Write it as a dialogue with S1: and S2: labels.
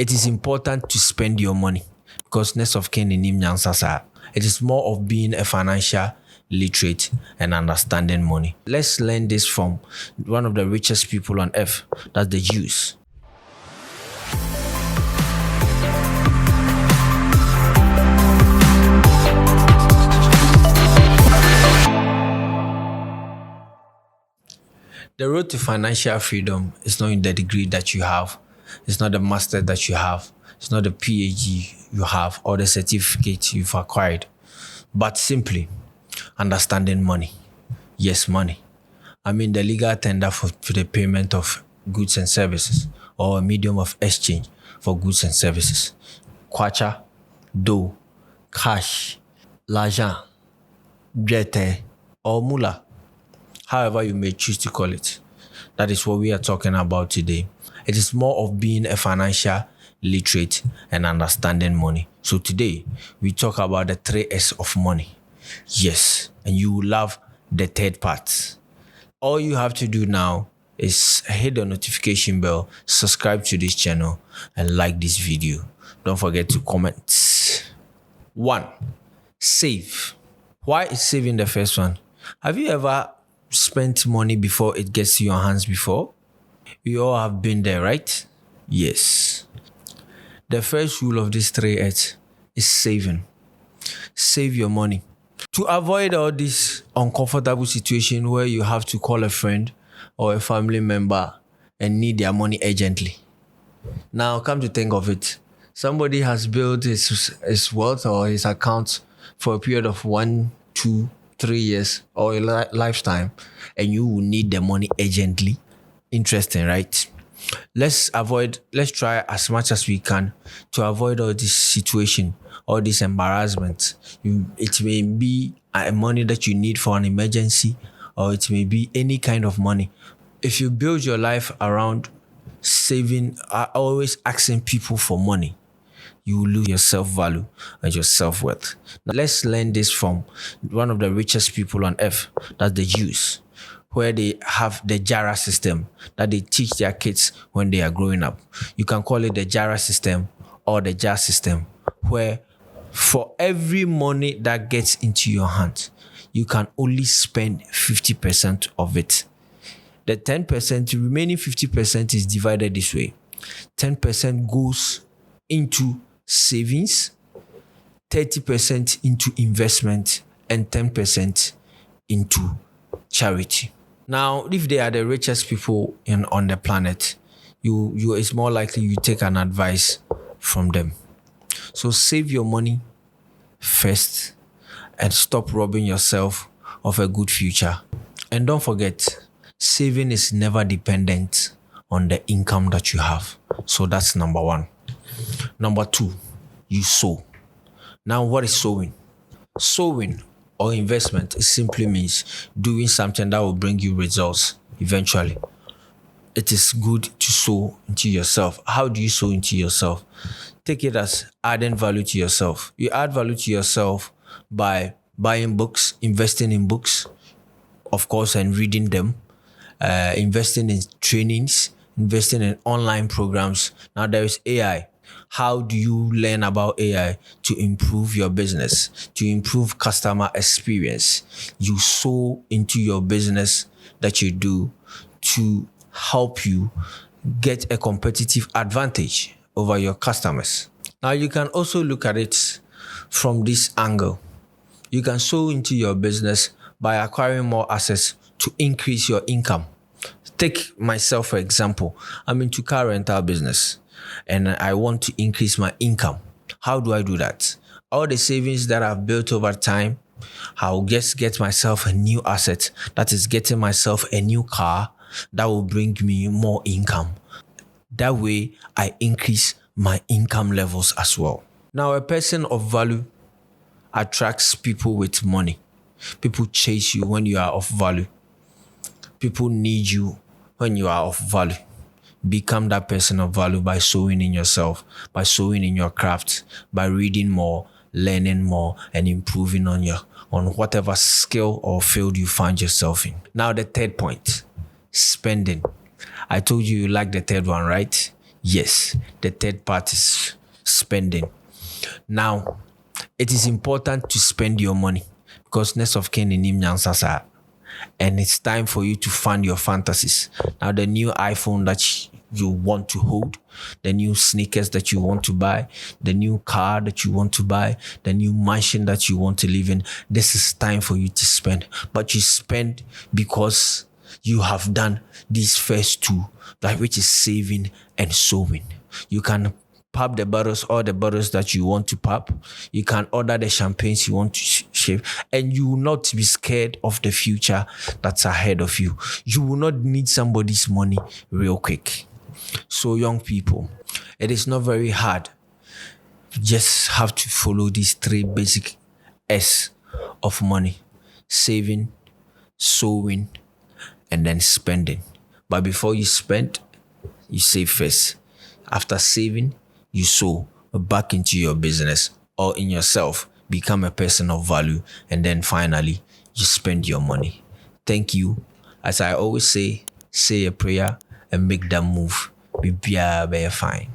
S1: it is important to spend your money because next of kin in Nyansasa. It is more of being a financial literate and understanding money. Let's learn this from one of the richest people on earth, that's the Jews. The road to financial freedom is not in the degree that you have. It's not the master that you have. It's not the PhD you have or the certificate you've acquired, but simply understanding money. Yes, money. I mean the legal tender for the payment of goods and services or a medium of exchange for goods and services. Kwacha, dough, cash, l'argent, jete, or mula. However you may choose to call it. That is what we are talking about today. It is more of being a financial literate and understanding money. So today, we talk about the 3S of money. Yes, and you will love the third part. All you have to do now is hit the notification bell, subscribe to this channel, and like this video. Don't forget to comment. 1. Save. Why is saving the first one? Have you ever spent money before it gets to your hands before? We all have been there, right? Yes. The first rule of this 3S is saving. Save your money. To avoid all this uncomfortable situation where you have to call a friend or a family member and need their money urgently. Now, come to think of it, somebody has built his wealth or his account for a period of 1, 2, 3 years or a lifetime, and you will need the money urgently. Interesting, right? Let's try as much as we can to avoid all this situation, all this embarrassment. It may be money that you need for an emergency, or it may be any kind of money. If you build your life around saving, always asking people for money, you will lose your self-value and your self-worth. Now, let's learn this from one of the richest people on earth, that's the Jews, where they have the Jara system that they teach their kids when they are growing up. You can call it the Jara system or the Jar system, where for every money that gets into your hand, you can only spend 50% of it. The 10%, the remaining 50% is divided this way. 10% goes into savings, 30% into investment, and 10% into charity. Now, if they are the richest people on the planet, you it's more likely you take an advice from them. So save your money first and stop robbing yourself of a good future. And don't forget, saving is never dependent on the income that you have. So that's number 1. Number 2, you sow. Now, what is sowing? Sowing or investment simply means doing something that will bring you results eventually. It is good to sow into yourself. How do you sow into yourself? Take it as adding value to yourself. You add value to yourself by buying books, investing in books, of course, and reading them, investing in trainings, investing in online programs. Now there is AI. How do you learn about AI to improve your business, to improve customer experience? You sow into your business that you do to help you get a competitive advantage over your customers. Now you can also look at it from this angle. You can sow into your business by acquiring more assets to increase your income. Take myself, for example. I'm into car rental business and I want to increase my income. How do I do that? All the savings that I've built over time, I'll just get myself a new asset. That is getting myself a new car that will bring me more income. That way, I increase my income levels as well. Now, a person of value attracts people with money. People chase you when you are of value. People need you when you are of value. Become that person of value by sowing in yourself, by sowing in your craft, by reading more, learning more, and improving on whatever skill or field you find yourself in. Now, the third point, spending. I told you like the third one, right? Yes, the third part is spending. Now, it is important to spend your money because next of kin in Nyansasa, and it's time for you to fund your fantasies. Now, the new iPhone that you want to hold, the new sneakers that you want to buy, the new car that you want to buy, the new mansion that you want to live in, this is time for you to spend. But you spend because you have done these first two, like which is saving and sowing. You can pop the bottles, all the bottles that you want to pop. You can order the champagnes you want to shave, and you will not be scared of the future that's ahead of you. You will not need somebody's money real quick. So, young people, it is not very hard. You just have to follow these three basic S of money: saving, sowing, and then spending. But before you spend, you save first. After saving, you sow back into your business or in yourself, become a person of value, and then finally, you spend your money. Thank you. As I always say a prayer and make that move. Be fine.